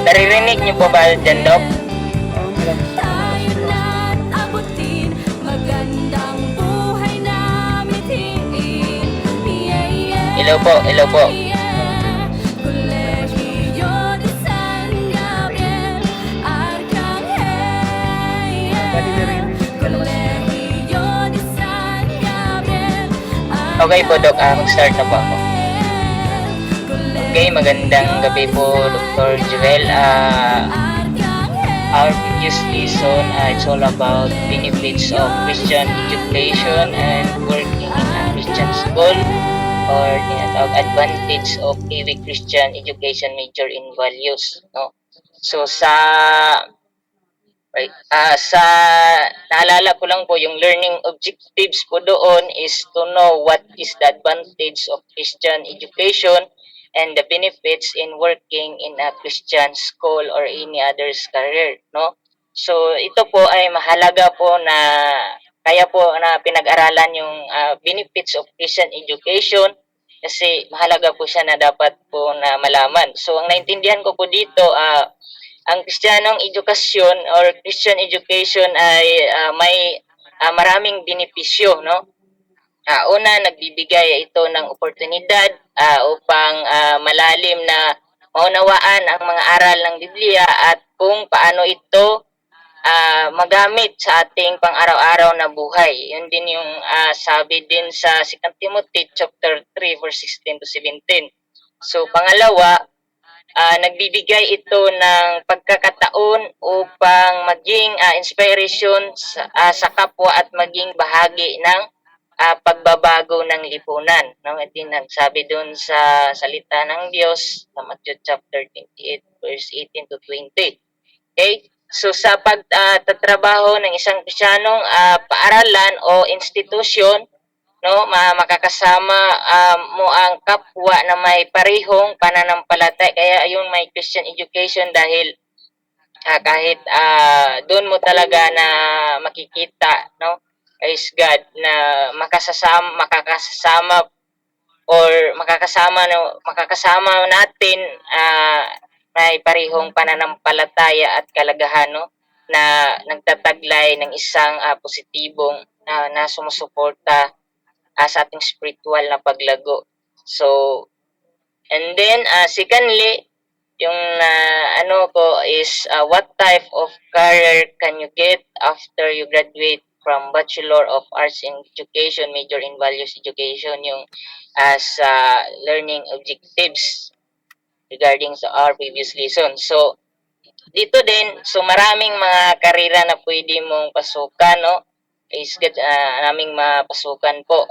Naririnig niyo po ba dyan, Dok? Hello po, hello po. Okay po, Dok. Mag-start na po ako. Okay, magandang gabi po, Dr. Joel. Our previous lesson, it's all about benefits of Christian education and working in a Christian school, or tinatawag advantage of a Christian education major in values. No? So naalala ko lang po, yung learning objectives po doon is to know what is the advantage of Christian education and the benefits in working in a Christian school or any other's career, no? So ito po ay mahalaga po na kaya po na pinag-aralan yung benefits of Christian education kasi mahalaga po siya na dapat po na malaman. So ang naintindihan ko po dito, ang Kristiyanong edukasyon or Christian education ay may maraming benepisyo, no? Una, nagbibigay ito ng oportunidad upang malalim na maunawaan ang mga aral ng Biblia at kung paano ito magamit sa ating pang-araw-araw na buhay. Yun din yung sabi din sa 2 Timothy chapter 3 verse 16 to 17. So pangalawa, nagbibigay ito ng pagkakataon upang maging inspiration sa kapwa at maging bahagi ng pagbabago ng lipunan. No? Ito nagsabi doon sa salita ng Diyos sa Matthew chapter 28 verse 18 to 20. Okay? So sa pagtatrabaho ng isang Kristiyanong paaralan o institusyon, no, makakasama mo ang kapwa na may parehong pananampalataya, kaya yung may Christian education dahil kahit doon mo talaga na makikita, no, praise God, na makakasama or makakasama natin may parehong pananampalataya at kalagahan, no, na nagtataglay ng isang positibong na sumusuporta sa ating spiritual na paglago. So, and then secondly, yung ano ko is what type of career can you get after you graduate from Bachelor of Arts in Education, major in Values Education, yung as learning objectives regarding sa our previous lesson. So, dito din, so maraming mga karera na pwede mong pasukan, no? Is naming mapasukan po.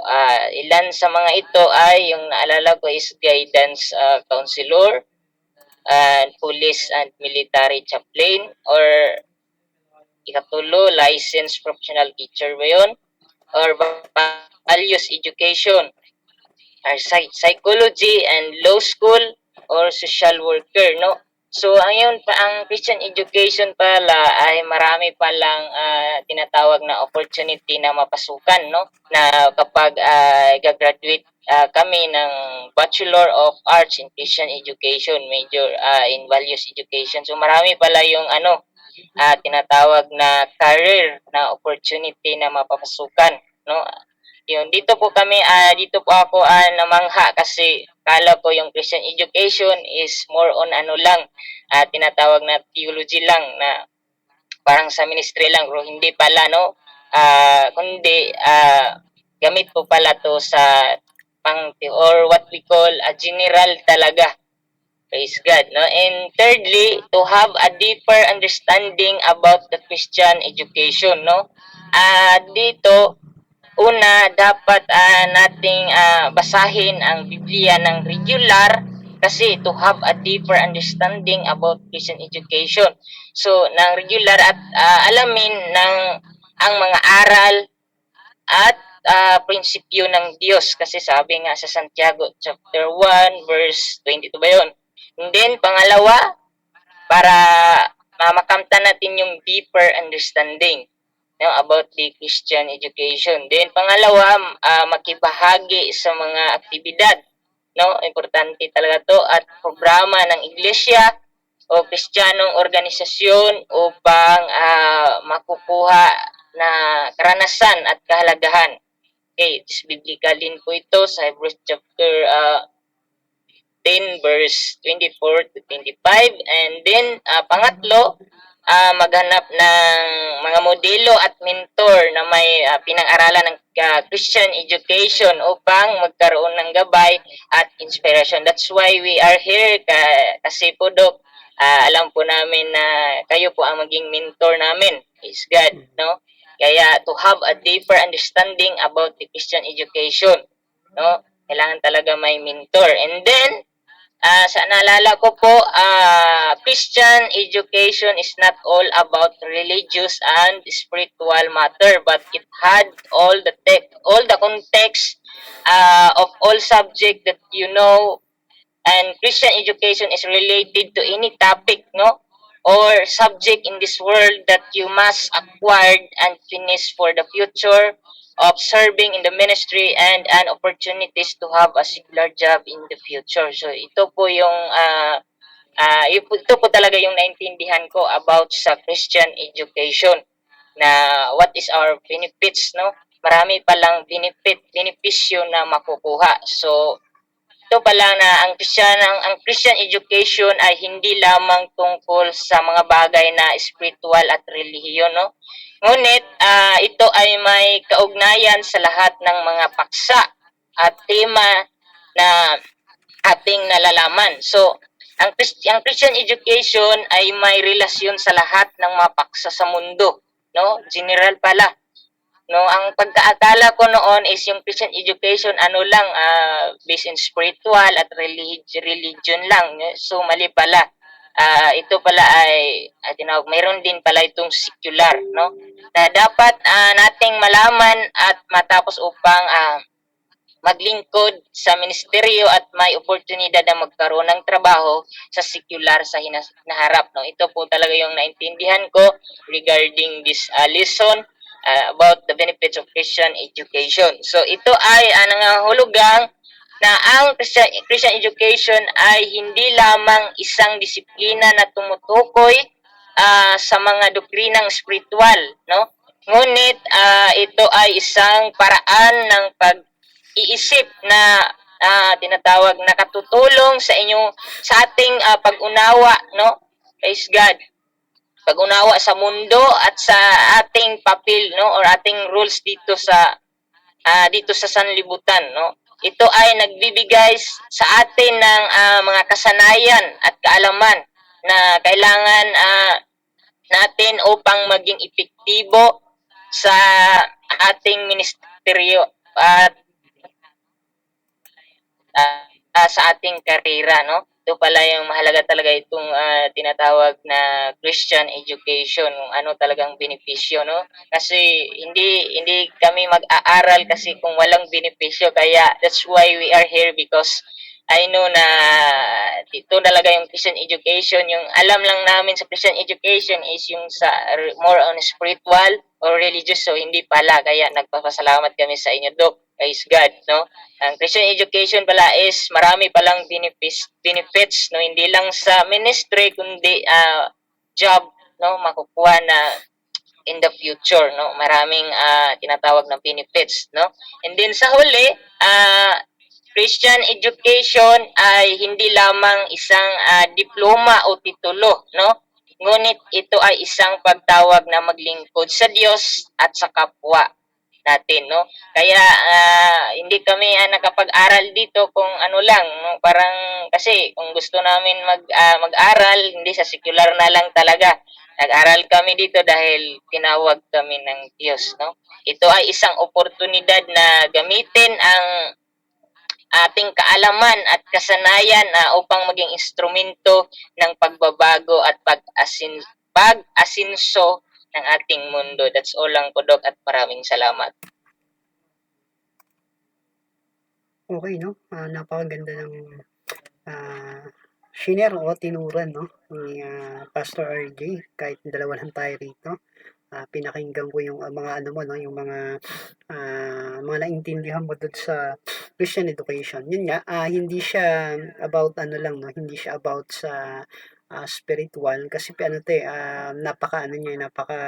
Ilan sa mga ito ay yung naalala ko is guidance counselor, police and military chaplain, or ikatulo, licensed professional teacher ba yun? Or values education, or psychology and law school, or social worker, no? So, ang Christian education pala ay marami palang tinatawag na opportunity na mapasukan, no? Na kapag gagraduate kami ng Bachelor of Arts in Christian Education, major in Values Education. So, marami pala yung tinatawag na career na opportunity na mapapasukan, no? Yun, dito po ako namangha kasi kala ko yung Christian education is more on lang, tinatawag na theology lang, na parang sa ministry lang, pero hindi pala, no? Kundi gamit po pala to sa or what we call a general talaga. Praise God, no? And thirdly, to have a deeper understanding about the Christian education, no? Dito, una, dapat nating basahin ang Biblia ng regular kasi to have a deeper understanding about Christian education. So, ng regular at alamin ang mga aral at prinsipyo ng Diyos kasi sabi nga sa Santiago chapter 1 verse 22 ba yun? And then, pangalawa, para makamtan natin yung deeper understanding, no, about the Christian education. Then pangalawa, makibahagi sa mga aktibidad, no, importante talaga to, at programa ng iglesia o Kristiyanong organisasyon upang makukuha na karanasan at kahalagahan. Okay, this biblical din po ito sa Hebrews chapter 10 verse 24 to 25. And then pangatlo, maghanap ng mga modelo at mentor na may pinang-aralan ng Christian education upang magkaroon ng gabay at inspiration. That's why we are here kasi po Dok, alam po namin na kayo po ang maging mentor namin. Praise God, no? Kaya to have a deeper understanding about the Christian education, no? Kailangan talaga may mentor. And then sa naalala ko po, Christian education is not all about religious and spiritual matter, but it had all the context of all subject that you know. And Christian education is related to any topic, no, or subject in this world that you must acquire and finish for the future of serving in the ministry and an opportunities to have a secular job in the future. So ito po yung ito po talaga yung naintindihan ko about sa Christian education, na what is our benefits, no? Marami palang benepisyo na makukuha. So ito pala na ang Christian education ay hindi lamang tungkol sa mga bagay na spiritual at relihiyon, no? Ngunit ito ay may kaugnayan sa lahat ng mga paksa at tema na ating nalalaman. So, ang Christian education ay may relasyon sa lahat ng mga paksa sa mundo, no? General pala. No, ang pagkaakala ko noon is yung Christian education ano lang, based in spiritual at religion lang. So mali pala. Ito pala ay tinawag, mayroon din pala itong secular, no? Na dapat nating malaman at matapos upang maglingkod sa ministeryo at may oportunidad na magkaroon ng trabaho sa secular sa hinaharap, no? Ito po talaga yung naintindihan ko regarding this lesson about the benefits of Christian education. So ito ay nangahulugang na ang Christian education ay hindi lamang isang disiplina na tumutukoy sa mga doktrinang spiritual, no? Ngunit ito ay isang paraan ng pag-iisip na tinatawag na katutulong sa inyo sa ating pag-unawa, no? Praise God. Pag-unawa sa mundo at sa ating papel, no, or ating rules dito sa sanlibutan, no. Ito ay nagbibigay sa atin ng mga kasanayan at kaalaman na kailangan natin upang maging epektibo sa ating ministeryo at sa ating karera, no? Ito pala yung mahalaga talaga itong tinatawag na Christian education, kung ano talagang benepisyo, no? Kasi hindi kami mag-aaral kasi kung walang benepisyo, kaya that's why we are here, because I know na ito talaga yung Christian education, yung alam lang namin sa Christian education is yung sa more on spiritual or religious, so hindi pala, kaya nagpapasalamat kami sa inyo, Doc. Praise God, no? Ang Christian education pala is marami palang benefits, no? Hindi lang sa ministry kundi job, no, makukuha na in the future, no? Maraming tinatawag na benefits, no? And then sa huli, Christian education ay hindi lamang isang diploma o titulo, no? Ngunit ito ay isang pagtawag na maglingkod sa Diyos at sa kapwa natin, no? Kaya hindi kami nakapag-aral dito kung ano lang, no? Parang kasi kung gusto namin mag-aral, hindi sa secular na lang talaga. Nag-aral kami dito dahil tinawag kami ng Diyos, no? Ito ay isang oportunidad na gamitin ang ating kaalaman at kasanayan upang maging instrumento ng pagbabago at pag-asinso ng ating mundo. That's all lang po, Doc, at maraming salamat. Okay, no? Napakaganda ng shinare o tinuran, no? Ni Pastor RJ, kahit dalawa lang tayo rito. Pinakinggan ko yung mga ano mo, no? Yung mga naintindihan mo doon sa Christian education. Yun nga, hindi siya about ano lang, no? Hindi siya about sa spiritual kasi ano 'to, napaka-ano niya, napaka,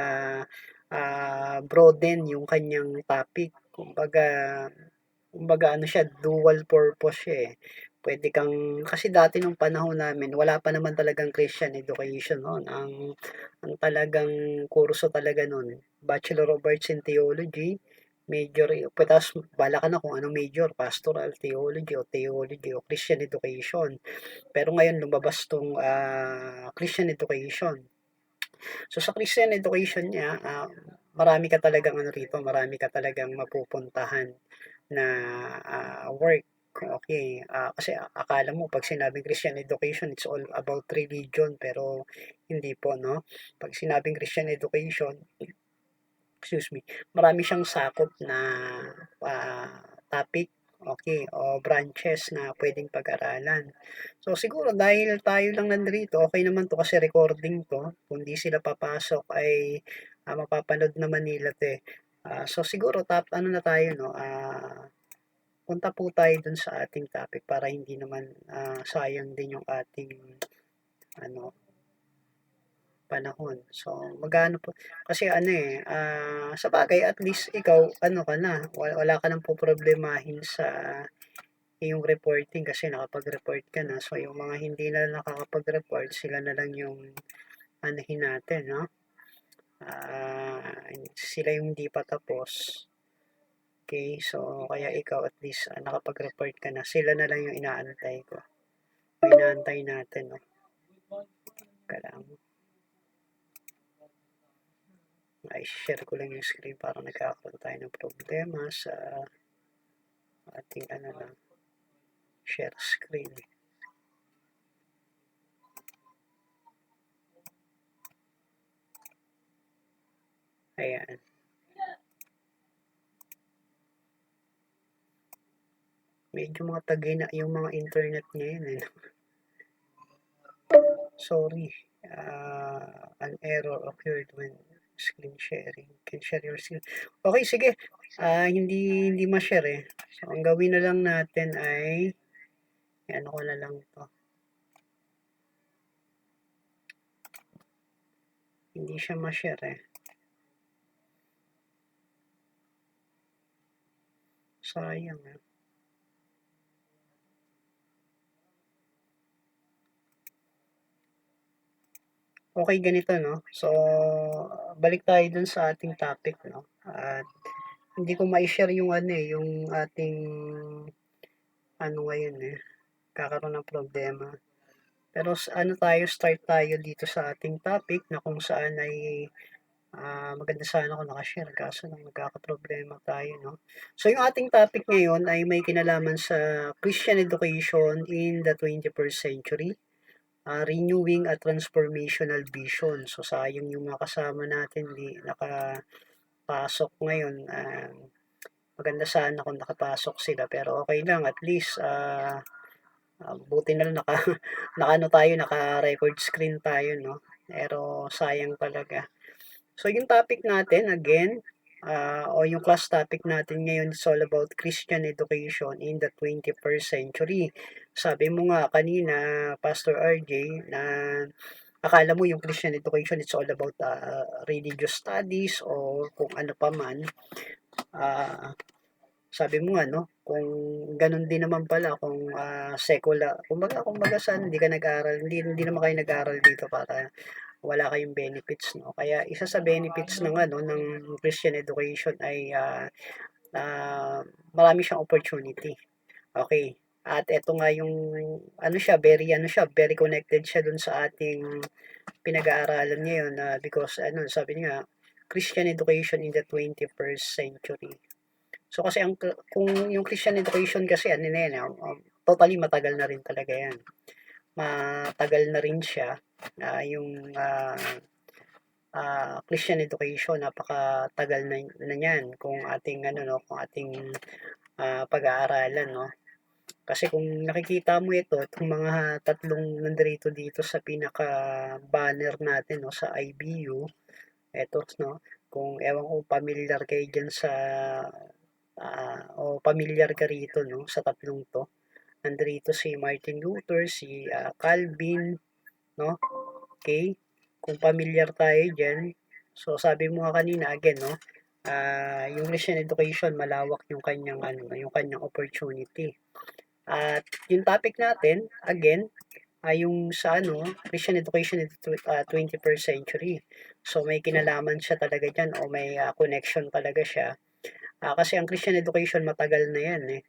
broaden yung kanyang topic. Kumbaga ano siya, dual purpose siya, eh. Puwede kang kasi dati nung panahon namin wala pa naman talagang Christian education noon. Ang talagang kurso talaga nun, Bachelor of Arts in Theology, major tapos bahala ka na kung anong major, pastoral, theology o Christian education. Pero ngayon lumabas 'tong, Christian education. So, sa Christian education niya, marami ka talagang ano rito, marami ka talagang mapupuntahan na, work. Okay, kasi akala mo 'pag sinabing Christian education, it's all about religion, pero hindi po 'no. 'Pag sinabing Christian education, excuse me, marami siyang sakop na, topic, okay, o branches na puwedeng pag-aralan. So, siguro dahil tayo lang nandito, okay naman 'to kasi recording 'to, kung 'di sila papasok ay, mapapanood naman nila 'to, eh. So siguro ano na tayo 'no, punta po tayo dun sa ating topic para hindi naman, sayang din yung ating ano, panahon. So, magkano po kasi ano, eh, sabagay at least ikaw ano ka na, wala ka ng poproblemahin sa iyong reporting kasi nakapag-report ka na. So, yung mga hindi na nakakapag-report, sila na lang yung anuhin natin 'no, sila yung hindi pa tapos. Okay, so kaya ikaw at least, nakapag-report ka na, sila na lang yung inaantay ko, o inaantay natin 'no. Teka lang, i-share ko lang yung screen para nagkakaroon tayo ng problema sa ating ano lang, share screen. Ayan. Medyo mga tagina yung mga internet ngayon, eh. Sorry, an error occurred when screen sharing. Can share your screen. Okay, sige. Hindi ma-share, eh. So, ang gawin na lang natin ay ano ko na lang 'to. Hindi siya ma-share, eh. Sayang, ah. Okay, ganito 'no. So, balik tayo dun sa ating topic 'no, at hindi ko mai-share yung ano, eh, yung ating ano ngayon, eh, kakaroon ng problema. Pero ano tayo, start tayo dito sa ating topic na kung saan ay, maganda sana kung naka-share kaso lang nagkakaproblema tayo 'no. So, yung ating topic ngayon ay may kinalaman sa Christian education in the 21st century, renewing a transformational vision. So, sayang yung mga kasama natin 'di nakapasok ngayon, maganda sana kung nakapasok sila pero okay lang at least, buti na lang naka-ano tayo, naka-record screen tayo 'no, pero sayang talaga. So yung topic natin again, o yung class topic natin ngayon is all about Christian education in the 21st century. Sabi mo nga kanina, Pastor RJ, na akala mo yung Christian education it's all about, religious studies o kung ano pa man. Ah, Sabi mo nga 'no, kung gano'n din naman pala kung, kumbaga saan hindi ka nag-aral, hindi naman kayo nag-aral dito para wala kayong benefits 'no. Kaya isa sa benefits ng ano, ng Christian education ay, ah, marami siyang opportunity. Okay, at eto nga yung ano siya, very connected siya dun sa ating pinag-aaralan ngayon na because ano, sabi niya, Christian education in the 21st century. So kasi kung yung Christian education kasi ano na yan, totally matagal na rin talaga yan. Matagal na rin siya, yung Christian education, napakatagal na niyan kung ating ano 'no, kung ating, pag-aaralan 'no. Kasi kung nakikita mo itong mga tatlong nandirito dito sa pinaka-banner natin 'no, sa IBU, eto 'no, kung ewan ko pamilyar kayo diyan sa, o pamilyar ka rito 'no, sa tatlong 'to. Nandirito si Martin Luther, si, Calvin, no? Okay? Kung familiar tayo diyan. So sabi mo nga kanina again, no? Yung Christian education malawak yung kanyang ano, yung kanyang opportunity. At yung topic natin again ay yung sa ano, Christian education in the 21st century. So may kinalaman siya talaga diyan o may connection talaga siya. Kasi ang Christian education matagal na 'yan eh.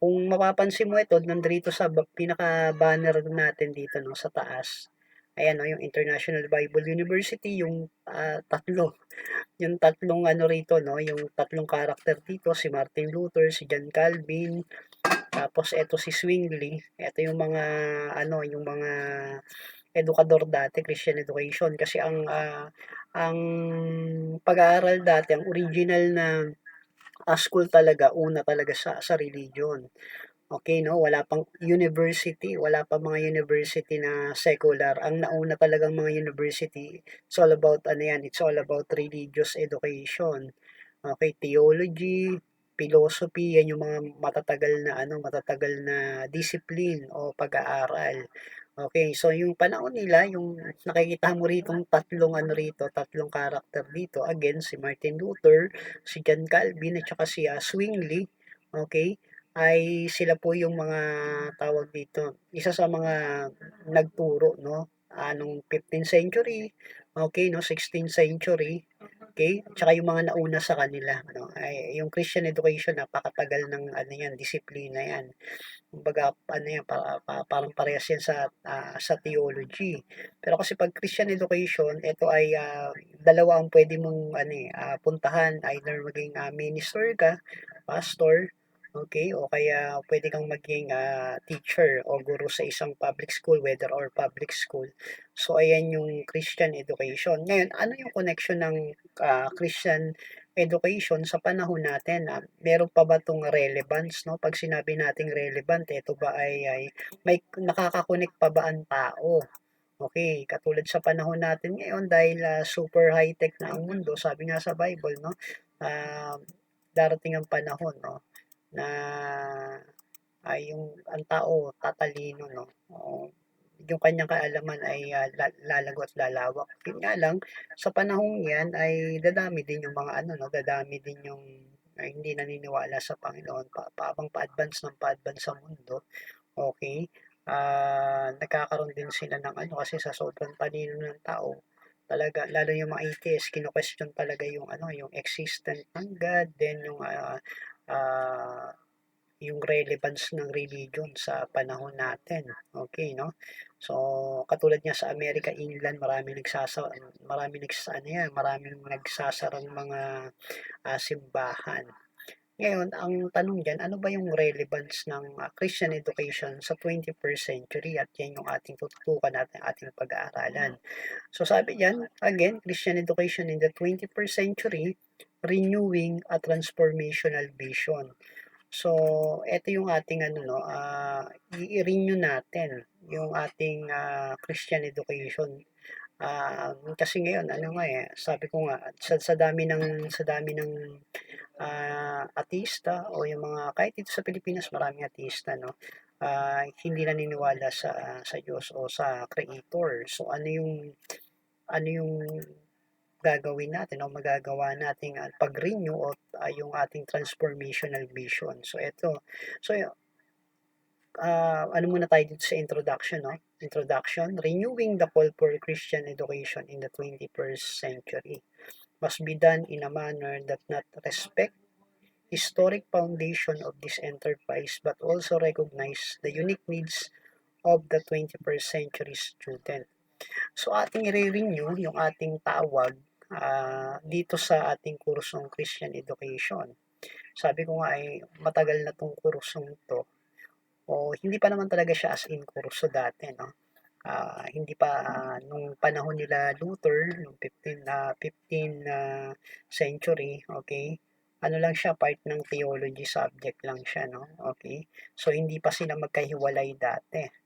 Kung mapapansin mo ito nandito sa pinaka-banner natin dito no sa taas. Ayan no, yung International Bible University, yung tatlo, yung tatlong ano rito no, yung tatlong karakter dito, si Martin Luther, si John Calvin, tapos eto si Zwingli. Ito yung mga ano, yung mga edukador dati, Christian education kasi ang pag-aaral dati, ang original na school talaga, una talaga sa religion. Okay, no? Wala pang university, wala pa mga university na secular. Ang nauna talagang mga university, it's all about ano yan, it's all about religious education. Okay, theology, philosophy, yan yung mga matatagal na discipline o pag-aaral. Okay, so yung panahon nila, yung nakikita mo rito tatlong ano rito, tatlong karakter dito, again si Martin Luther, si John Calvin at saka si Zwingli, okay? Ay sila po yung mga tawag dito, isa sa mga nagturo no, nung 15th century, okay, no, 16th century, okay? Tsaka yung mga nauna sa kanila, no? Ay, yung Christian education, napakatagal ng ano yan, disiplina yan. Kumbaga, ano yan, parang parehas yan sa theology. Pero kasi pag Christian education, ito ay dalawa ang pwede mong puntahan, either maging minister ka, pastor, okay, o kaya pwede kang maging teacher o guro sa isang public school, whether or public school. So, ayan yung Christian education. Ngayon, ano yung connection ng Christian education sa panahon natin? Meron pa ba 'tong relevance, no? Pag sinabi nating relevant, ito ba ay may nakaka-connect pa ba ang tao? Okay, katulad sa panahon natin ngayon dahil super high-tech na ang mundo, sabi nga sa Bible, no? ah, Darating ang panahon, no, na yung ang tao tatalino, no? Yung kanyang kaalaman ay lalago at lalawak. Yun nga lang, sa panahong yan ay dadami din yung mga ano, no? Dadami din yung hindi naniniwala sa Panginoon. Habang pa-advance ng pa-advance sa mundo, okay? Nagkakaroon din sila ng ano, kasi sa sobrang talino ng tao, talaga, lalo yung mga atheist, kino-question talaga yung ano, yung existence ng God, then yung relevance ng religion sa panahon natin. Okay, no? So, katulad niya sa Amerika, England, maraming nagsasarang mga simbahan. Ngayon, ang tanong diyan, ano ba yung relevance ng Christian education sa 21st century? At yan yung ating tututukan natin, ating pag-aaralan. So sabi diyan, again, Christian education in the 21st century, renewing a transformational vision. So, ito yung ating ano, no, i-renew natin yung ating Christian education. Kasi ngayon, ano nga eh, sabi ko nga, sa dami ng ateista o yung mga, kahit dito sa Pilipinas, maraming ateista, no, hindi naniniwala sa Diyos o sa Creator. So, ano yung gagawin natin o magagawa nating pag-renew o yung ating transformational vision. So ito, so ano muna tayo dito sa introduction, no? Introduction, renewing the call for Christian education in the 21st century must be done in a manner that not respect historic foundation of this enterprise but also recognize the unique needs of the 21st century student. So ating i-renew yung ating tawag dito sa ating kursong Christian Education. Sabi ko nga ay matagal na tong kursong to, o hindi pa naman talaga siya as in kurso dati, no? Hindi pa nung panahon nila Luther, nung 15 century, okay? Ano lang siya, part ng theology subject lang siya, no? Okay? So hindi pa sila magkahiwalay dati.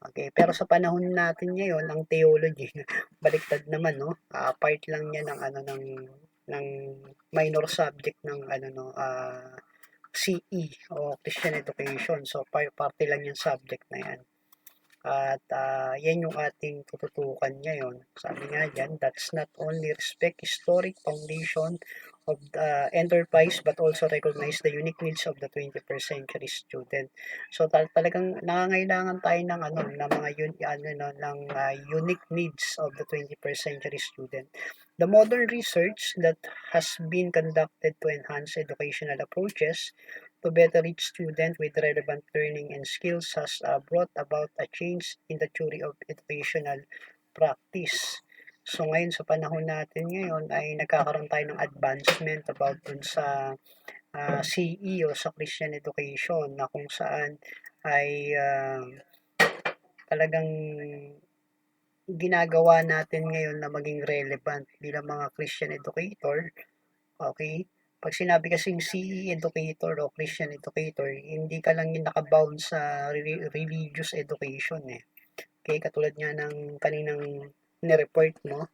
Okay, pero sa panahon natin ngayon, ang theology, baliktad naman, no? Part lang niya ng ano ng minor subject ng ano, no, CE o Christian Education. So parte lang yung subject na 'yan. At yan yung ating tututukan ngayon. Sabi nga dyan, that's not only respect historic foundation of the enterprise but also recognize the unique needs of the 21st century student. So talagang nangangailangan tayo ng ng mga unique needs of the 21st century student. The modern research that has been conducted to enhance educational approaches to better reach students with relevant learning and skills has brought about a change in the theory of educational practice. So ngayon sa panahon natin ngayon ay nagkakaroon tayo ng advancement about dun sa CE o sa Christian education na kung saan ay talagang ginagawa natin ngayon na maging relevant bilang mga Christian educator. Okay? Pag sinabi kasing CE educator o Christian educator, hindi ka lang yung nakabound sa religious education eh. Okay? Katulad nga ng kaninang nireport mo,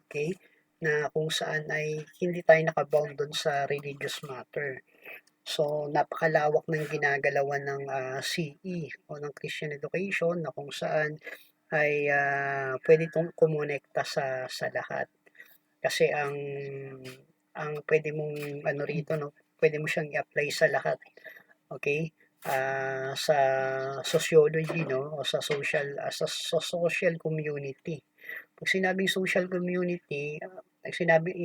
okay? Na kung saan ay hindi tayo nakabound doon sa religious matter. So, napakalawak ng ginagalawan ng CE o ng Christian education na kung saan ay pwede itong kumonekta sa lahat. Kasi ang pwede mong rito, no, pwede mo siyang i-apply sa lahat. Okay? Sa sociology, no, o sa social community. Pag sinabing social community, pag sinabi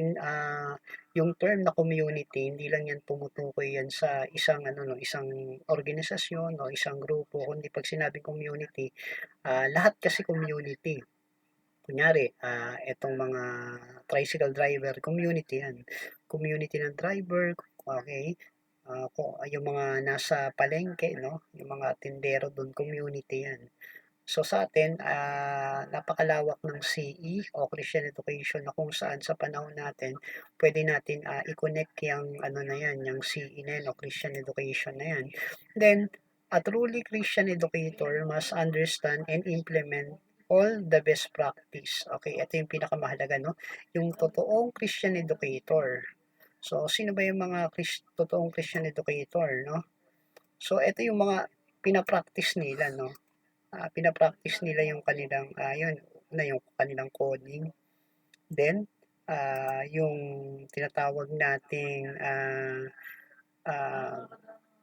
yung term na community, hindi lang yan tumutukoy yan sa isang isang organisasyon o isang grupo, kundi pag sinabing community, lahat kasi community. Kunyari, etong mga tricycle driver, community yan. Community ng driver, okay? Yung mga nasa palengke, no? Yung mga tindero doon, community yan. So sa atin, napakalawak ng CE o Christian education na kung saan sa panahon natin, pwede natin i-connect yung na yan, yung CE na yan o Christian education na yan. Then, a truly Christian educator must understand and implement all the best practice. Okay, ito yung pinakamahalaga, no? Yung totoong Christian educator. So, sino ba yung mga totoong Christian educator, no? So, ito yung mga pinapractice nila, no? Pinapractice nila yung kanilang, yun, na yung kanilang coding. Then, yung tinatawag nating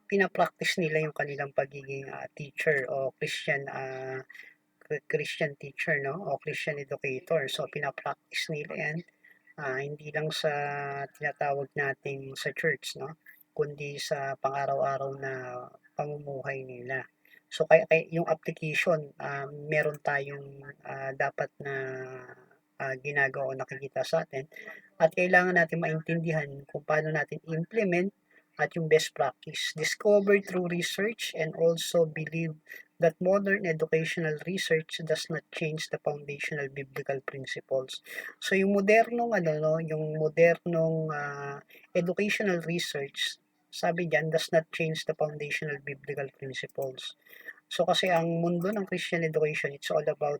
pinapractice nila yung kanilang pagiging teacher o Christian teacher, no? O Christian educator. So, pinapractice nila yan. Hindi lang sa tinatawag nating sa church, no? Kundi sa pang-araw-araw na pamumuhay nila. So, kaya yung application, meron tayong dapat na ginagawa o nakikita sa atin at kailangan natin maintindihan kung paano natin implement at yung best practice. Discovered through research and also believe that modern educational research does not change the foundational biblical principles. So yung modernong yung modernong educational research, sabi diyan, does not change the foundational biblical principles. So kasi ang mundo ng Christian education, it's all about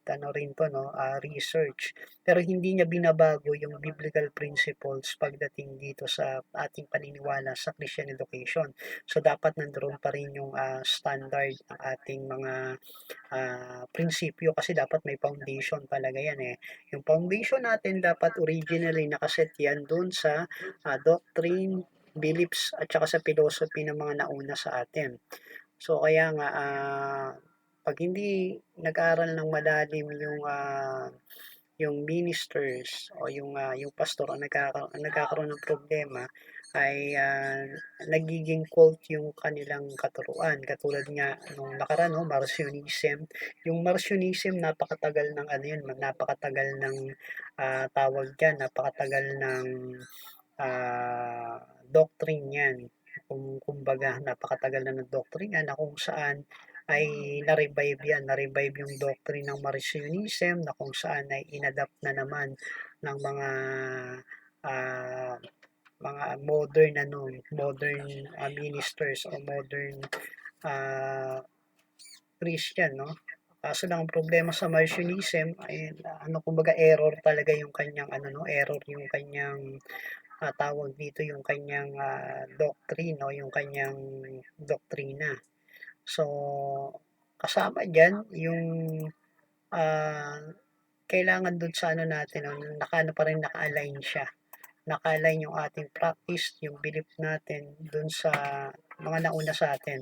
research. Pero hindi niya binabago yung biblical principles pagdating dito sa ating paniniwala sa Christian education. So dapat nandoon pa rin yung standard ng ating mga prinsipyo kasi dapat may foundation talaga yan eh. Yung foundation natin dapat originally nakaset yan doon sa doctrine, beliefs at saka sa philosophy ng mga nauna sa atin. So kaya nga pag hindi nag-aral ng malalim yung ministers o yung pastor ang nagkakaroon ng problema ay nagiging cult yung kanilang katuruan. Katulad nga nung nakaraan, no, Marcionism. Yung Marcionism, napakatagal ng napakatagal ng tawag diyan, napakatagal ng doctrine yan. Kumbaga, napakatagal na ng doctrine yan na kung saan ay na-revive yan. Na-revive yung doctrine ng Marcionism na kung saan ay inadapt na naman ng uh, mga modern ministers o modern Christian, no? Kaso lang ang problema sa Marcionism ay kumbaga error talaga yung kanyang error yung kanyang tawag dito yung kanyang doctrine o yung kanyang doktrina. So, kasama diyan yung, kailangan dun sa ano natin 'no, naka-ano pa rin, naka-align siya. Naka-align yung ating practice, yung belief natin dun sa mga nauna sa'tin.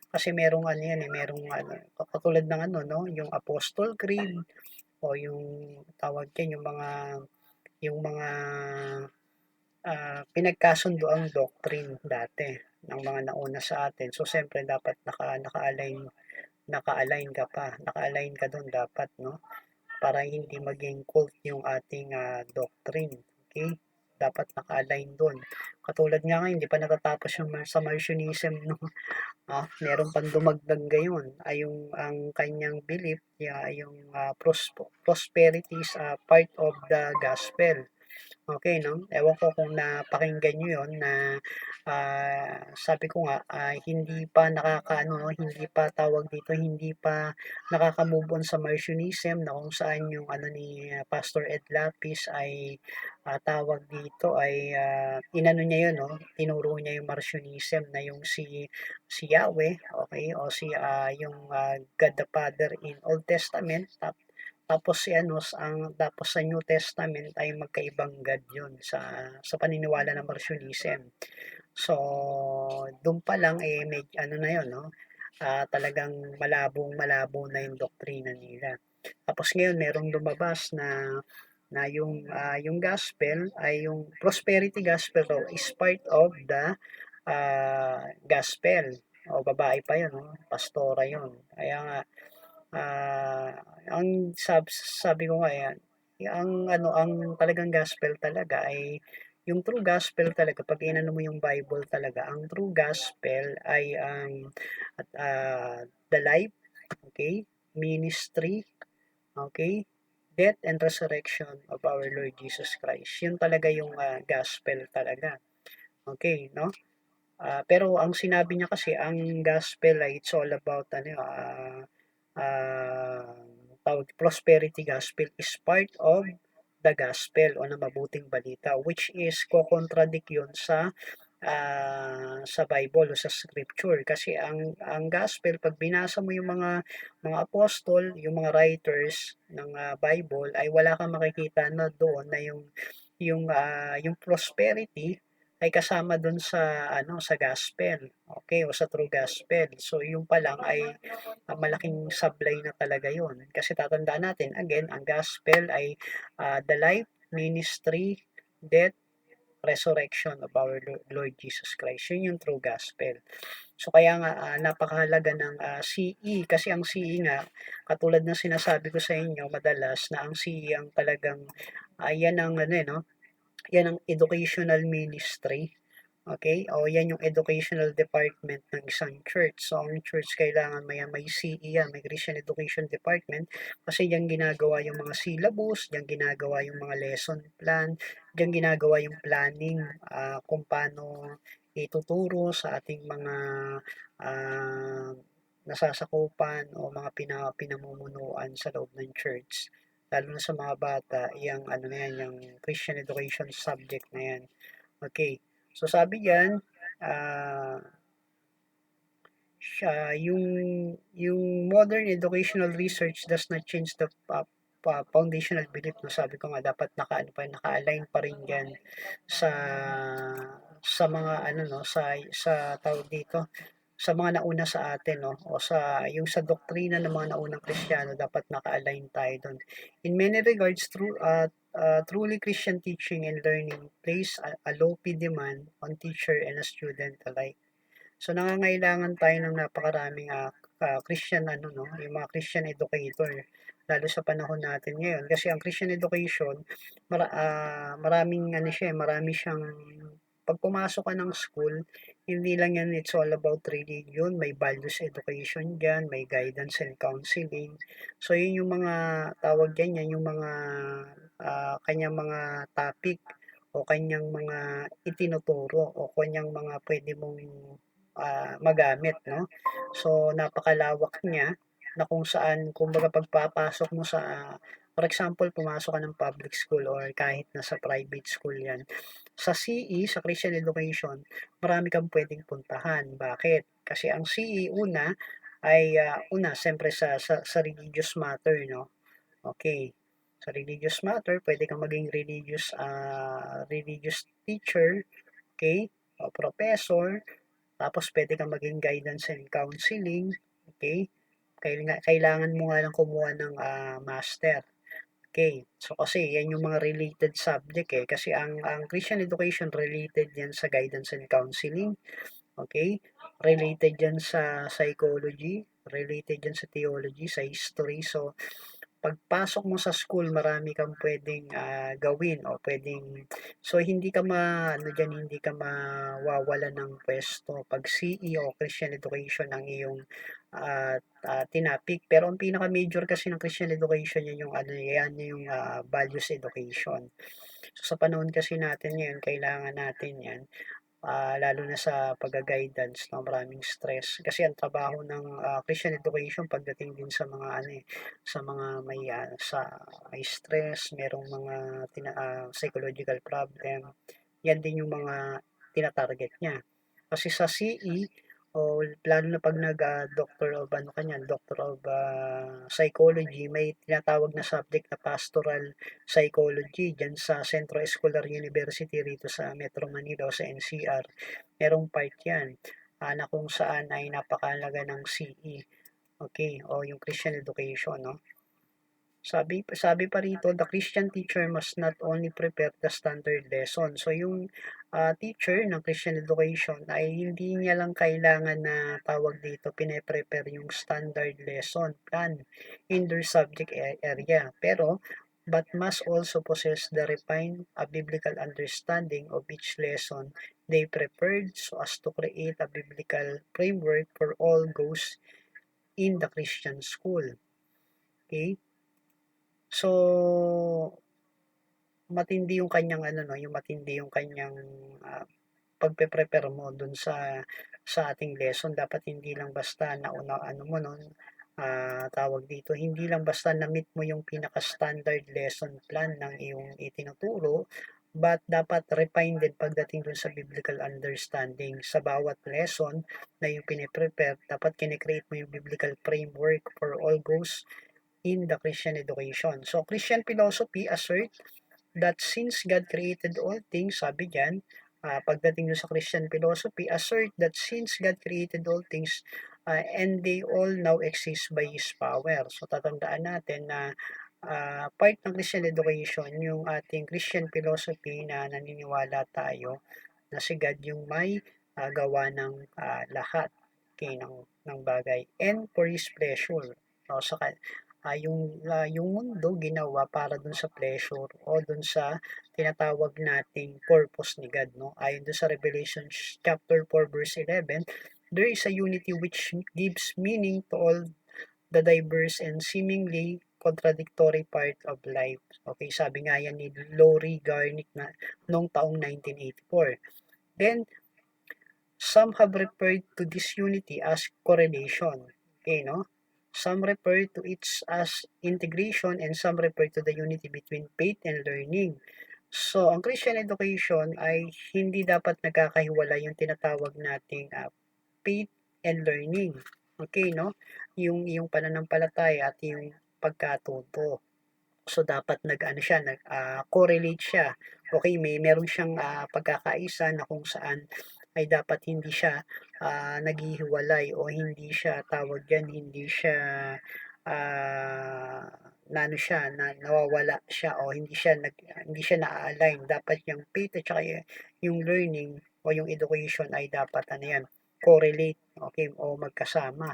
Kasi merong ano yan, merong ano, katulad ng ano 'no, yung Apostle Creed o yung tawag diyan, yung mga, pinagkasunduang doctrine dati ng mga nauna sa atin. So, siyempre dapat naka-align ka pa, naka-align ka dun dapat 'no, para hindi maging cult yung ating, doctrine, okay. Dapat naka-align dun. Katulad nga ngayon, hindi pa natatapos yung sa Marcionism 'no, meron pang dumagdag ngayon ay yung ang kanyang belief, yung, prosperity is, part of the gospel. Okay 'no? Ewan ko kung napakinggan niyo 'yun na, sabi ko nga, hindi pa nakakaano 'no, hindi pa tawag dito, hindi pa nakaka-move on sa Marcionism na kung saan yung ano ni, Pastor Ed Lapis ay, tawag dito ay, inano niya 'yun 'no, tinuro niya yung Marcionism na yung si Yahweh, okay, o yung, God the Father in Old Testament, tapos si ano, tapos sa New Testament ay magkaibang God 'yun sa paniniwala ng Marcionism. So, dun pa lang, may ano na 'yun 'no, talagang malabong-malabo na yung doktrina nila. Tapos ngayon merong lumabas na yung gospel ay yung prosperity gospel raw is part of the, gospel. O babae pa 'yun 'no, pastora 'yun. Kaya nga, ah, sabi ko nga yan, ang ano, ang talagang gospel talaga ay yung true gospel talaga, pag inano mo yung Bible talaga, ang true gospel ay ang the life, okay, ministry, okay, death and resurrection of our Lord Jesus Christ. Yun talaga yung, gospel talaga. Okay, no? Pero ang sinabi niya kasi, ang gospel ay it's all about ano, ah, prosperity gospel is part of the gospel o na mabuting balita, which is ko-contradict yun sa Bible o sa scripture, kasi ang gospel, pag binasa mo yung mga apostol, yung mga writers ng, Bible, ay wala kang makikita na doon na yung prosperity ay kasama dun sa ano, sa gospel, okay, o sa true gospel. So yung pa lang ay, malaking sablay na talaga yun. Kasi tatandaan natin again, ang gospel ay, the life, ministry, death, resurrection of our Lord Jesus Christ. Yun yung true gospel. So kaya nga, napakahalaga ng, CE, kasi ang CE nga, katulad ng sinasabi ko sa inyo madalas, na ang CE ang talagang, yan ang ano, 'no, yan ang educational ministry. Okay? O yan yung educational department ng isang church. So ang church kailangan may CE yan, may Christian Education Department, kasi diyan ginagawa yung mga syllabus, diyan ginagawa yung mga lesson plan, diyan ginagawa yung planning, kung paano ituturo sa ating mga, ah, nasasakupan o mga pinamumunuan sa loob ng church. Lalo na sa mga bata, yung ano na yan, yung Christian education subject na yan. Okay. So sabi diyan, ah, yung modern educational research does not change the, foundational belief, no, sabi ko nga dapat naka-align pa rin yan sa mga ano, no, sa tawag dito, sa mga nauna sa atin, no, o sa doktrina ng mga naunang Kristiyano, dapat naka-align tayo doon. In many regards, truly Christian teaching and learning place a low demand on teacher and a student alike. So nangangailangan tayo ng napakaraming, Christian ano 'no, yung mga Christian educator, lalo sa panahon natin ngayon. Kasi ang Christian education, maraming ano siya, marami siyang, 'pag pumasok ka ng school, hindi lang yan it's all about religion, may values education diyan, may guidance and counseling. So yun yung mga tawag diyan, yan yung mga, kanyang mga topic o kanyang mga itinuturo o kanyang mga puwede mong, magamit 'no. So napakalawak niya, na kung saan kumbaga pagpapasok mo for example, pumasok ka ng public school or kahit nasa private school 'yan. Sa CE, sa Christian Education, marami kang puwedeng puntahan. Bakit? Kasi ang CE una, ay una, siyempre sa religious matter, no? Okay. Sa religious matter, pwede kang maging religious teacher, okay? O professor, tapos pwede kang maging guidance and counseling, okay? Kailangan mo nga lang kumuha ng master. Okay. So kasi yan yung mga related subject eh kasi ang Christian education related yan sa guidance and counseling, okay? Related yan sa psychology, related yan sa theology, sa history. So pagpasok mo sa school marami kang pwedeng gawin o pwedeng so hindi ka ano diyan, hindi ka mawawalan ng pwesto pag CE o Christian education ang iyong tinapik. Pero ang pinaka-major kasi ng Christian education yan yung ano yan yung values education. So sa panahon kasi natin ngayon kailangan natin yan lalo na sa pagga-guidance 'no, maraming stress. Kasi ang trabaho ng Christian education pagdating din sa mga ano, sa mga may stress, merong mga psychological problem, yan din yung mga tina-target niya. Kasi sa CE o lalo na 'pag Doctor of ano ka niyan, Doctor of Psychology, may tinatawag na subject na Pastoral Psychology diyan sa Centro Escolar University rito sa Metro Manila o sa NCR. Merong part 'yan, na kung saan ay napakahalaga ng CE, okay, o yung Christian education 'no. Sabi pa rito, the Christian teacher must not only prepare the standard lesson. So yung teacher ng Christian education ay hindi niya lang kailangan na tawag dito pine-prepare yung standard lesson plan in their subject area. Pero but must also possess the refined biblical understanding of each lesson they prepared so as to create a biblical framework for all those in the Christian school. Okay? So, matindi yung kanyang ano 'no, yung matindi yung kanyang pagpe-prepare mo dun sa ating lesson. Dapat hindi lang basta nauna ano mo 'no, tawag dito, hindi lang basta na-meet mo yung pinaka-standard lesson plan ng iyong itinuturo, but dapat refined din pagdating dun sa biblical understanding. Sa bawat lesson na yung pine-prepare, dapat kine-create mo yung biblical framework for all those in the Christian education. So, Christian philosophy assert that since God created all things, sabi diyan, pagdating sa Christian philosophy, assert that since God created all things and they all now exist by His power. So, tatandaan natin na part ng Christian education, yung ating Christian philosophy na naniniwala tayo na si God yung may gawa ng lahat okay, ng bagay and for His pleasure. No, yung mundo ginawa para dun sa pleasure o dun sa tinatawag nating purpose ni God, no? Ayon dun sa Revelation chapter 4 verse 11, there is a unity which gives meaning to all the diverse and seemingly contradictory part of life. Okay, sabi nga yan ni Laurie Garnick na noong taong 1984. Then, some have referred to this unity as correlation. Okay, no? Some refer to it as integration and some refer to the unity between faith and learning. So, ang Christian education ay hindi dapat nagkakahiwalay yung tinatawag nating faith and learning. Okay, no? Yung pananampalataya at yung pagkatuto. So, dapat correlate siya. Okay, meron siyang pagkakaisa na kung saan ay dapat hindi siya naghihiwalay o hindi siya tawag diyan, hindi siya nawawala siya o hindi siya na-align. Dapat yung faith at saka yung learning o yung education ay dapat correlate, okay, o magkasama.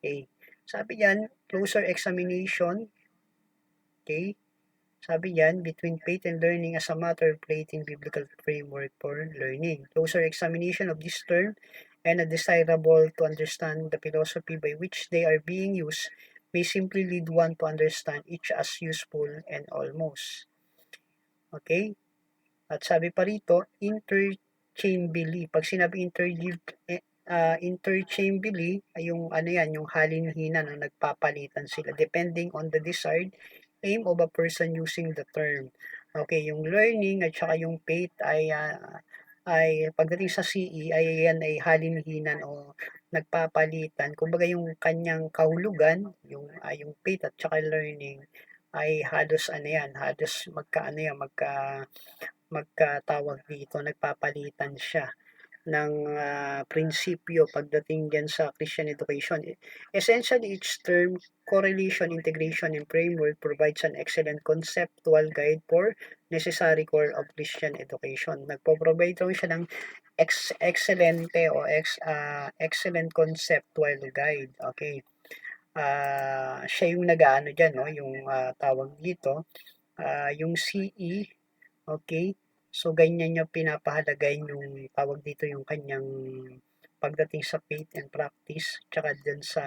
Okay. Sabi diyan, closer examination, okay, sabi yan, between faith and learning as a matter of creating biblical framework for learning. Closer examination of this term and a desirable to understand the philosophy by which they are being used may simply lead one to understand each as useful and almost. Okay? At sabi pa rito, interchangeably. Pag sinabi interchangeably, yung yung halin-hina na nagpapalitan sila depending on the desired aim of a person using the term. Okay, yung learning at saka yung faith ay pagdating sa CE ay yan ay halin-hinan o nagpapalitan. Kumbaga yung kanyang kahulugan, yung faith at saka learning ay halos ano yan, halos magkaano yan, magkatawag dito, nagpapalitan siya ng prinsipyo pagdating dyan sa Christian education. Essentially, each term, correlation, integration, and framework provides an excellent conceptual guide for necessary core of Christian education. Nagpo-provide lang siya ng excellente o excellent conceptual guide. Okay. Siya yung nag-aano dyan, no? Yung tawag dito, yung CE. Okay. So, ganyan niya pinapahalagayin yung tawag dito yung kanyang pagdating sa faith and practice tsaka dyan sa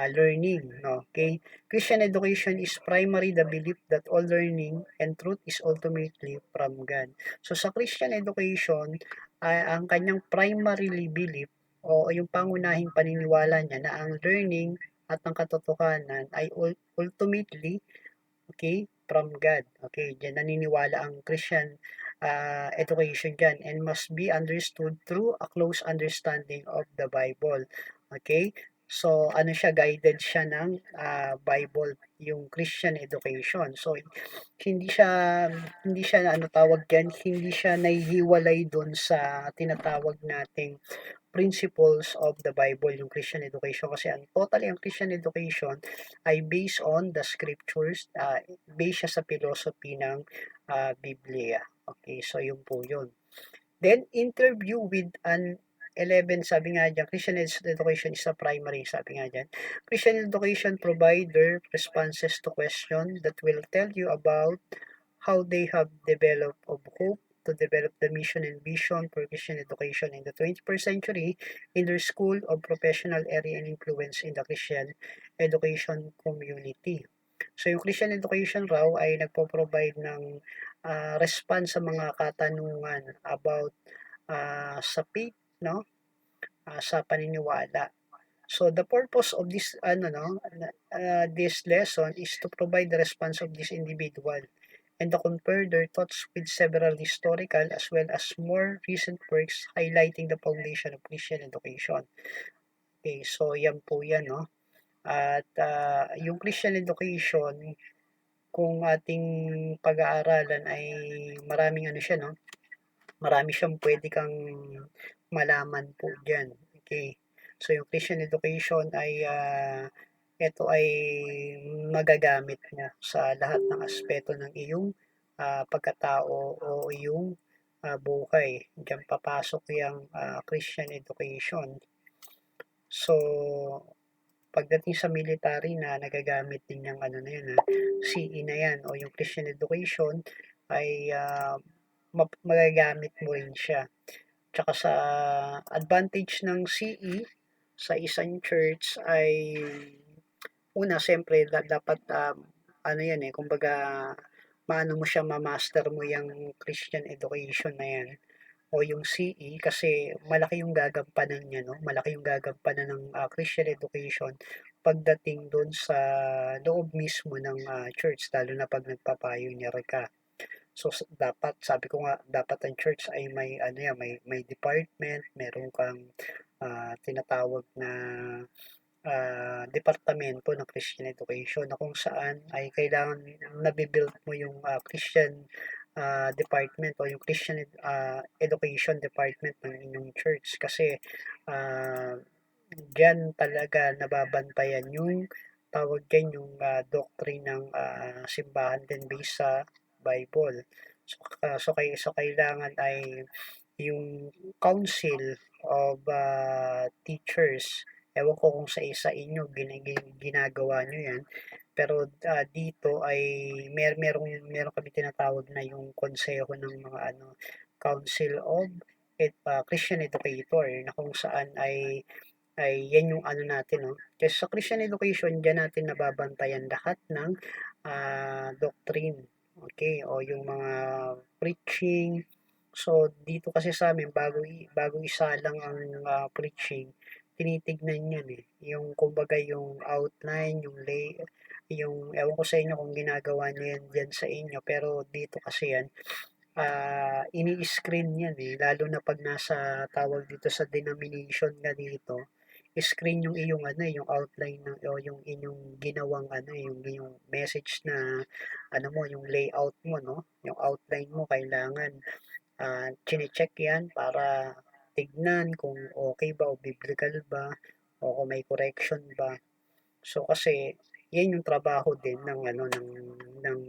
learning. No? Okay. Christian education is primary the belief that all learning and truth is ultimately from God. So, sa Christian education, ang kanyang primarily belief o yung pangunahing paniniwala niya na ang learning at ang katotohanan ay ultimately, okay, from God. Okay, diyan naniniwala ang Christian education dyan and must be understood through a close understanding of the Bible. Okay, so ano siya, guided siya ng Bible, yung Christian education. So hindi siya ano tawag yan, hindi siya nahihiwalay doon sa tinatawag nating principles of the Bible, yung Christian education. Kasi ang Christian education ay based on the scriptures, based siya sa philosophy ng Biblia. Okay, so yun po yun. Then, interview with an 11, sabi nga dyan, Christian education is a primary, sabi nga dyan. Christian education provider responses to question that will tell you about how they have developed of hope to develop the mission and vision for Christian education in the 21st century in their school of professional area and influence in the Christian education community. So yung Christian education raw ay nagpo-provide ng response sa mga katanungan about sa faith, no? Sa paniniwala. So the purpose of this this lesson is to provide the response of this individual and to compare their thoughts with several historical as well as more recent works highlighting the foundation of Christian education. Okay, so yan po yan, no? At yung Christian education, kung ating pag-aaralan ay maraming ano siya, no? Marami siyang pwede kang malaman po dyan. Okay. So yung Christian education ay ito ay magagamit mo sa lahat ng aspeto ng iyong pagkatao o iyong buhay. Diyan papasok yung Christian education. So, pagdating sa military na nagagamit din yung ano na yun, CE na yan o yung Christian education ay magagamit mo rin siya. Tsaka sa advantage ng CE sa isang church ay una siyempre dapat ano yan kumbaga maano mo siya ma-master mo yung Christian education na yan o yung CE kasi malaki yung gagampanan niya, no? Malaki yung gagampanan ng Christian education pagdating doon sa loob mismo ng church lalo na pag nagpa-pioneer ka. So dapat sabi ko nga dapat ang church ay may ano yan, may department, meron kang tinatawag na departamento ng Christian education na kung saan ay kailangan nabibuild mo yung Christian department o yung Christian education department ng inyong church kasi uh, diyan talaga nababantayan yung tawag dyan yung doctrine ng simbahan din based sa Bible. So kailangan ay yung council of teachers, ewan ko kung sa inyo ginagawa nyo yan, pero dito ay meron kami tinatawag na yung konseho ng mga Council of Christian Educator na kung saan ay yan yung ano natin, no? Kasi sa Christian education, diyan natin nababantayan lahat ng doctrine. Okay, o yung mga preaching. So, dito kasi sa amin, bago isalang ang preaching, tinitignan yan eh. Yung, kumbaga, yung outline, yung lay, yung, ewan ko sa inyo kung ginagawa niyo yan dyan sa inyo, pero dito kasi yan, ini-screen yan eh, lalo na pag nasa tawag dito sa denomination ka dito, screen yung iyong ano, yung outline ng o yung inyong ginawang ano, yung message na ano mo, yung layout mo, no? Yung outline mo kailangan chine-check yan para tignan kung okay ba o biblical ba o kung may correction ba. So kasi yan yung trabaho din ng ano ng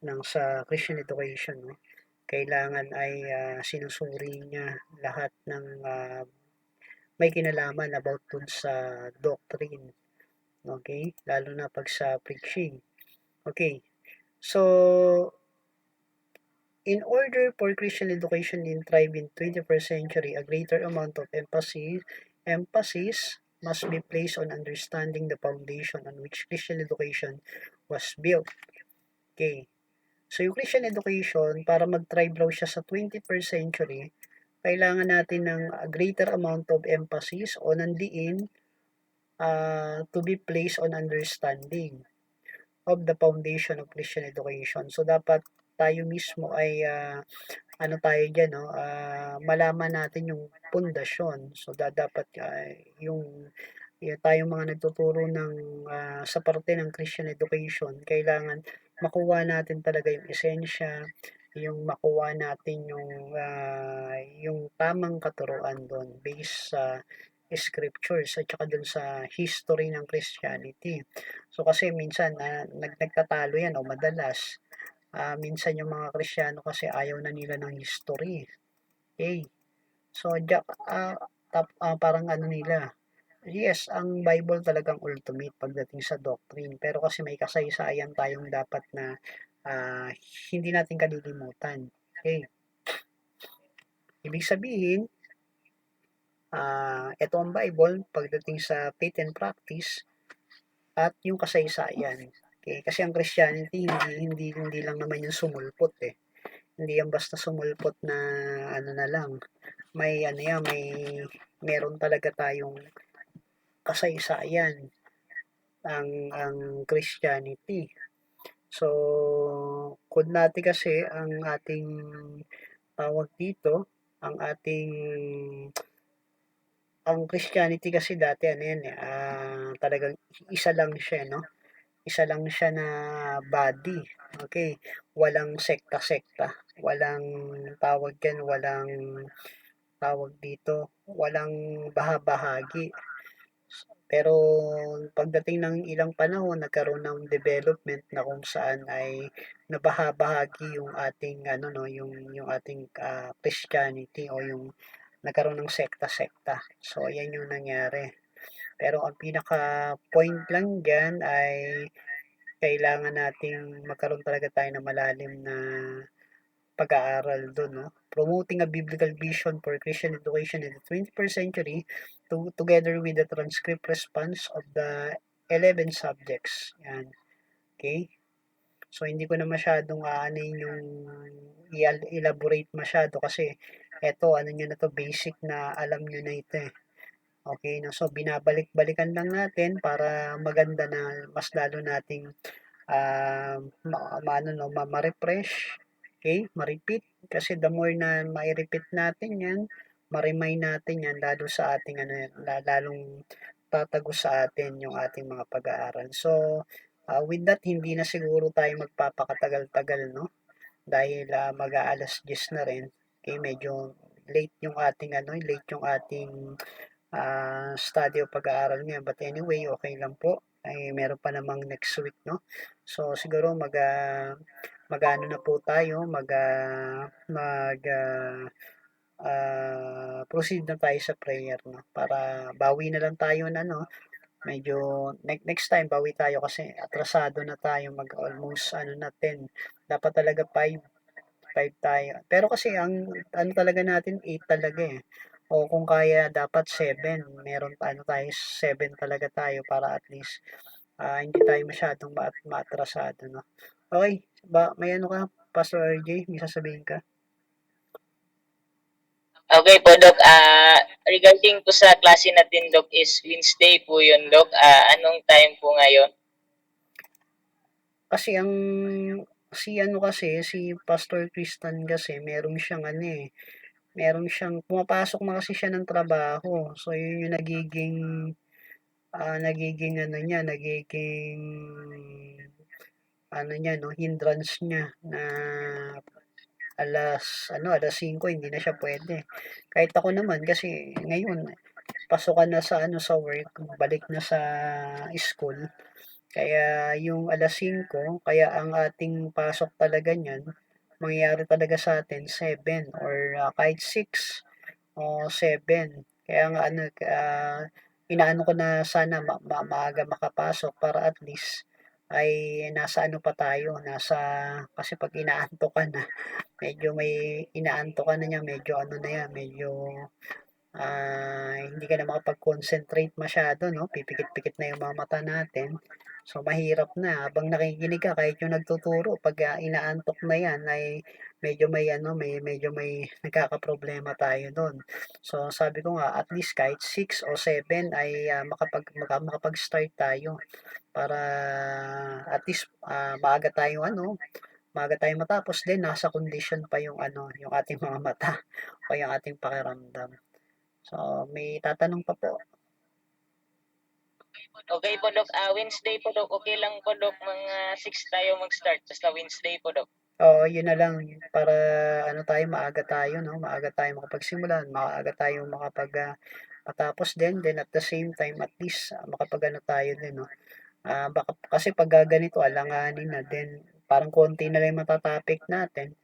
ng sa Christian education, no? Kailangan ay sinusuri niya lahat ng may kinalaman about dun sa doctrine. Okay? Lalo na pag sa preaching. Okay. So, in order for Christian education in thrive in 21st century, a greater amount of emphasis must be placed on understanding the foundation on which Christian education was built. Okay. So, yung Christian education, para mag-thrive raw siya sa 21st century, kailangan natin ng greater amount of emphasis o nandiin to be placed on understanding of the foundation of Christian education. So, dapat tayo mismo ay ano tayo dyan, no? Malaman natin yung pundasyon. So, dapat yung tayong mga nagtuturo ng sa parte ng Christian education, kailangan makuha natin talaga yung esensya, yung makuha natin yung tamang katuruan doon based sa scriptures at saka dun sa history ng Christianity. So kasi minsan nagtatalo yan o madalas minsan yung mga Kristiyano kasi ayaw na nila ng history. Okay? So parang ano nila, yes, ang Bible talagang ultimate pagdating sa doctrine. Pero kasi may kasaysayan tayong dapat na ah, hindi natin kalilimutan. Okay. Ibig sabihin, ito ang Bible pagdating sa faith and practice at yung kasaysayan. Okay? Kasi ang Christianity, hindi lang naman yung sumulpot eh. Hindi yan basta sumulpot na ano na lang. May ano yan, meron talaga tayong kasaysayan ang Christianity. So, kung dati kasi ang ating tawag dito, ang ating ang Christianity kasi dati ano yan eh, talagang isa lang siya, no? Isa lang siya na body. Okay? Walang sekta-sekta. Walang tawag yan, walang tawag dito, walang bahagi. Pero pagdating ng ilang panahon, nagkaroon ng development na kung saan ay nabahabahagi yung ating ano no, yung ating Christianity o yung nagkaroon ng sekta-sekta. So ayan yung nangyari. Pero ang pinaka point lang diyan ay kailangan nating magkaroon talaga tayo ng malalim na pag-aaral doon, no? Promoting a biblical vision for Christian education in the 21st century together with the transcript response of the 11 subjects. Yan. Okay? So, hindi ko na masyadong aanin yung elaborate masyado kasi eto, ano nyo na to, basic na alam nyo na ito eh. Okay, no? So, binabalik-balikan lang natin para maganda na mas lalo nating no, ma-refresh, okay, ma-repeat, kasi the more na ma-repeat natin yan, ma-remind natin yan, lalo sa ating, lalong tatago sa atin yung ating mga pag-aaral. So, with that, hindi na siguro tayo magpapakatagal-tagal, no? Dahil mag-aalas 10 na rin, okay, medyo late yung ating, late yung ating study o pag-aaral ngayon. But anyway, okay lang po. Ay, meron pa namang next week, no? So, siguro mag-ano na po tayo, proceed na tayo sa prayer, no? Para bawi na lang tayo na, no? Medyo, next time, bawi tayo kasi atrasado na tayo, mag-almost, na, 10. Dapat talaga 5 tayo. Pero kasi ano talaga natin 8 talaga eh. O kung kaya dapat 7. Meron tayo 7 talaga tayo para at least hindi tayo masyadong maatrasado, no. Okay, may ano ka, Pastor RJ, may sasabihin ka? Okay po, Doc. Regarding po sa klase natin, Doc, is Wednesday po yun, Doc. Anong time po ngayon? Kasi si ano kasi, si Pastor Christian kasi meron siyang ano eh, meron siyang pumapasok na kasi siya ng trabaho. So yun yung nagiging ano niya, nagiging ano niya no, hindrance niya na alas 5 hindi na siya pwede. Kahit ako naman kasi ngayon pasukan na sa ano sa work, balik na sa school. Kaya yung alas 5 kaya ang ating pasok talaga niyan, mangyayari talaga sa atin 7 or kahit 6 o 7. Kaya nga ano, inaano ko na sana maaga makapasok para at least ay nasa ano pa tayo, kasi pag inaantok ka na, medyo may inaantok ka na niya, medyo ano na yan, medyo hindi ka na makapag-concentrate masyado, no? Pipikit-pikit na yung mga mata natin. So, mahirap na. Habang nakikinig ka, kahit yung nagtuturo, pag inaantok na yan, ay medyo may nagkakaproblema tayo doon. So, sabi ko nga, at least kahit 6 o 7 ay makapag-start tayo para at least maaga tayo matapos din nasa condition pa yung ano, yung ating mga mata o yung ating pakiramdam. So, may tatanong pa po. Okay po, Dok. Wednesday po, Dok. Okay lang po, Dok. Mga 6 tayo mag-start. Basta Wednesday po, Dok. Oo, yun na lang para ano tayo, maaga tayo, no? Maaga tayo makapagsimula, maaga tayo matapos din, then at the same time, at least makapag-ano tayo din, no? Baka kasi pag ganito, alanganin na din, parang konti na lang yung matatapik natin.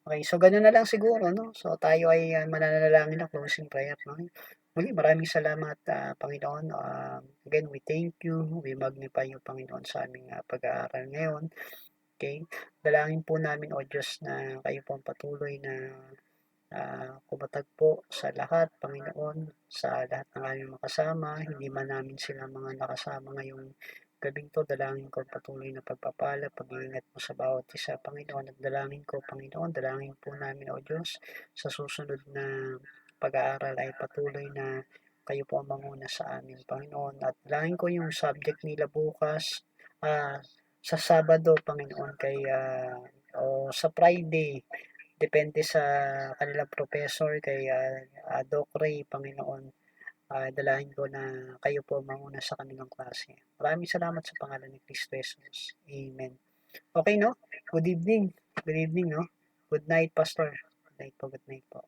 Okay, so gano'n na lang siguro 'no. So tayo ay, mananalangin na closing prayer 'no. Muli maraming salamat, Panginoon. Again, we thank you, we magnify you, Panginoon, sa aming, pag-aaral ngayon. Okay, dalangin po namin, O Diyos, na kayo po ang patuloy na, kumatab po sa lahat, Panginoon, sa lahat ng aming mga kasama, hindi man namin sila mga nakasama ngayong gabing 'to, dalangin ko patuloy na pagpapala, pag-iingat mo sa bawat isa, Panginoon, at dalangin ko, Panginoon, dalangin po namin, O Diyos, sa susunod na pag-aaral ay patuloy na kayo po ang manguna sa amin, Panginoon, at dalangin ko yung subject nila bukas, sa Sabado, Panginoon, o sa Friday, depende sa kanilang professor, kay Doc Ray, Panginoon. Dalangin ko na kayo po manguna sa kanilang klase. Maraming salamat sa pangalan ni Kristo Jesus. Amen. Okay, no? Good evening. Good evening, no? Good night, Pastor. Good night po, good night po.